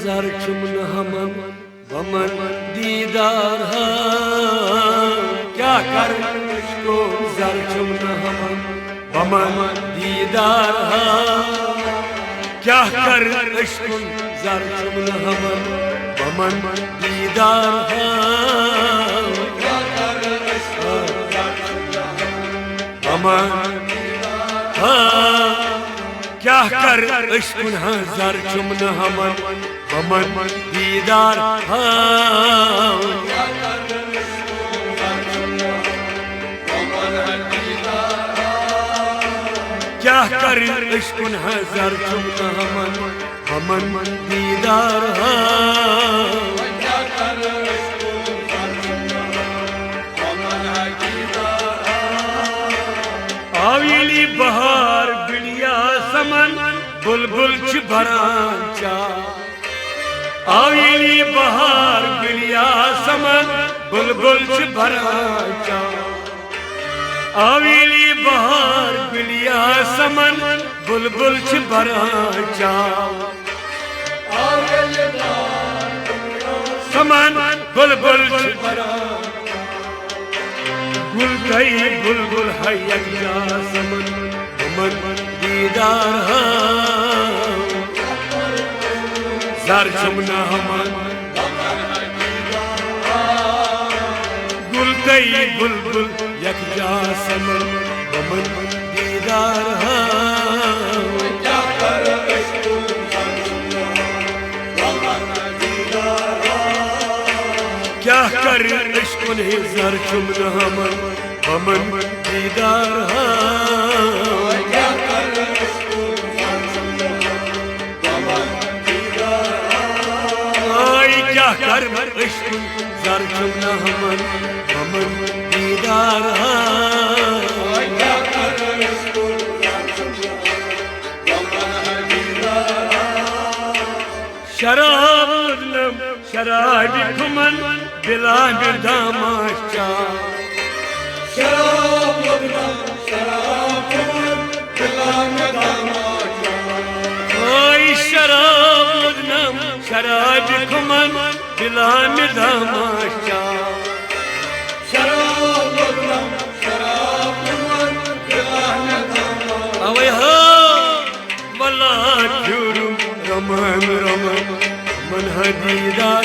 zarchum nahaman Boman दीदार है क्या कर इसको जरचुम न हमन बमन दीदार है क्या कर इसको जरचुम न हमन बमन दीदार है क्या कर इसको जरचुम न हमन बमन क्या कर इसको जरचुम न हमन बमन दीदार क्या कर इश्क़ है ज़रचुम न हमन बमन दीदार आवीली बहार बिलिया समन बुलबुल च भरांचा आवीली बहार बिलिया समन बुलबुल च भरांचा आवीली बहार बिलिया समन बुलबुल च भरांचा समन बुलबुल च भरांचा गुल गई बुलबुल है यज्ञा समन बमन दीदार ज़रचुम न हमन गुल गई बुलबुल यज्ञा समन बमन दीदार क्या कर इश्क़ ने ज़रचुम न हमन बमन दीदार क्या कर इश्क़ ज़रचुम न हमन बमन दीदार शराब नम शराब खुमन बिला दामाशा शराब नम शराब खुमन बिला दामाशा ओय शराब नम शराब खुमन बिला दामाशा शराब नम शराब खुमन बिला दामाशा अवे हो वला जुरु रमन रमन मन हदीदार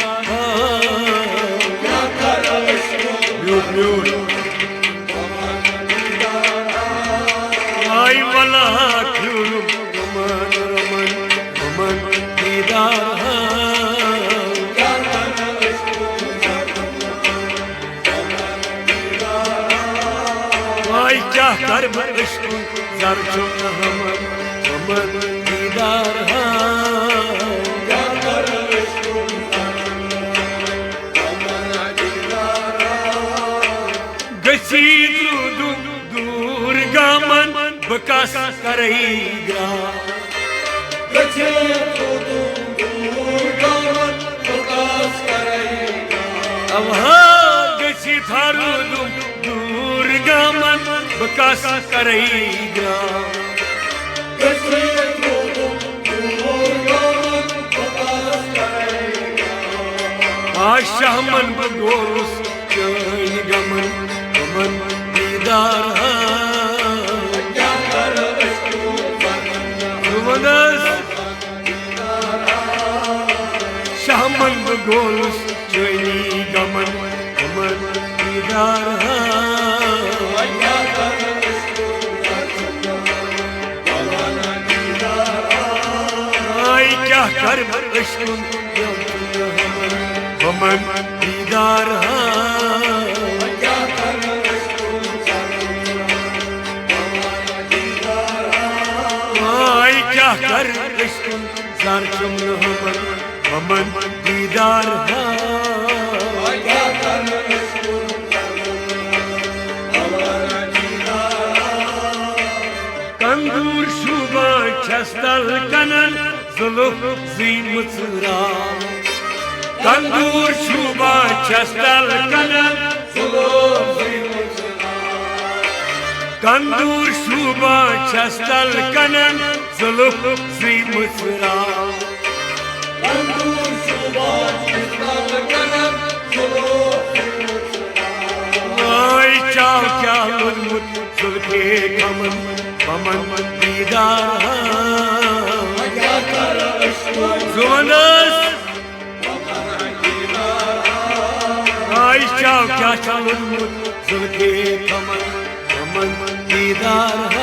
क्या कर म्यूट म्यूट आई वाला क्यों रमन रमन रमन दीदार आई क्या कर इश्क़ ज़रचुम न हमन बमन दीदार दूर गामन बकास करेगा अब गसी थारू दूर गामन बकास करेगा शामन बगोस गमन बमन दीदार शामन बगोस गमन बमन दीदार क्या कर इश्क़ बमन दीदार क्या कर इश्क़ ज़रचुम न हमन बमन दीदार कंदूर शुबा छस्तल कनन जुल्फ ज़ीमतरा कंदूर शुबा छस्तल कनन जुल्फ ज़ीमतरा कंदूर शुबा छस्तल कनन जुल्फ ज़ीमतरा कंदूर चाव क्या मुझ सुल्के कमन बमन दीदार जुमनस आई चाव क्या चाव मुझ सुल्के कमन बमन दीदार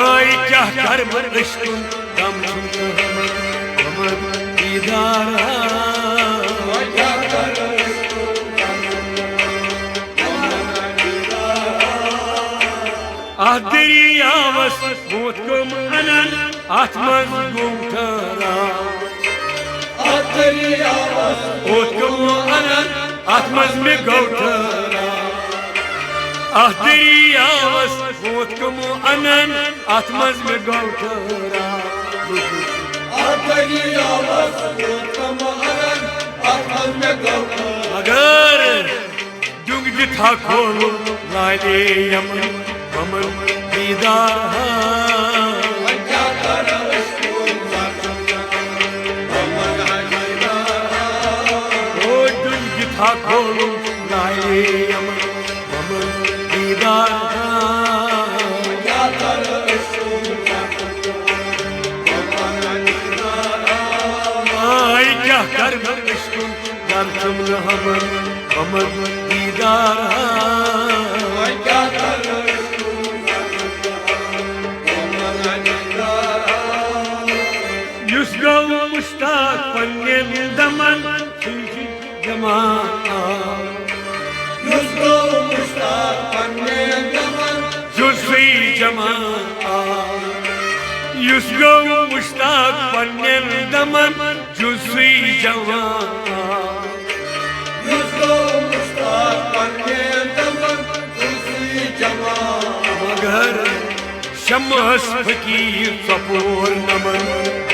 आई क्या कर मन इश्क गम Adriyavas mutkum anan atmaz gumtara Adriyavas mutkum anan atmaz me gautara Adriyavas mutkum anan atmaz me gautara अगर जुग था खोलो लाले यमन कमल दीदार ओ जुग था खोलो लाले यमन कमल दीदार कर इश्क़ कर चुमन हमन हमन दीदार युस गौ मुश्ताक पन्नेन दमन जमा युस गौ मुश्ताक पन्नेन दमन जुज़्वी जमा युस गौ मुश्ताक पन्नेन दमन जुज़्वी जमा युस गौ मुश्ताक पन्नेन दमन जुज़्वी जमा मगर शम्स फकीर सपोर नमन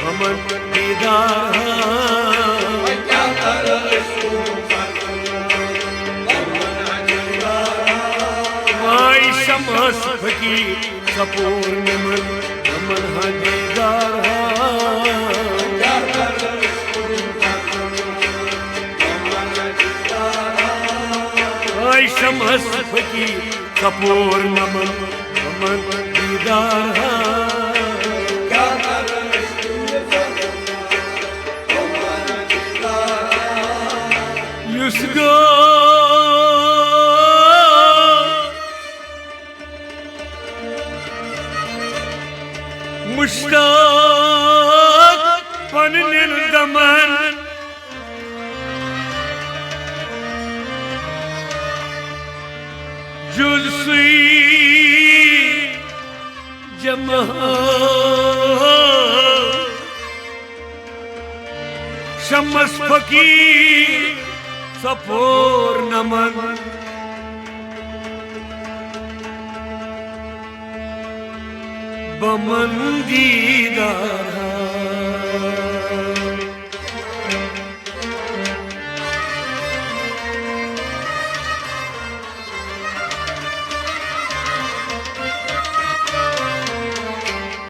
हमन दीदार आई शम्स फकीर सपोर नमन हमन दीदार आई शम्स फकीर सपोर नमन हमन दीदार युस गो मुश्ताक पन्नेन दमन जुज़्वी जमा शम्स फकीर सपोर नमन बमन दीदार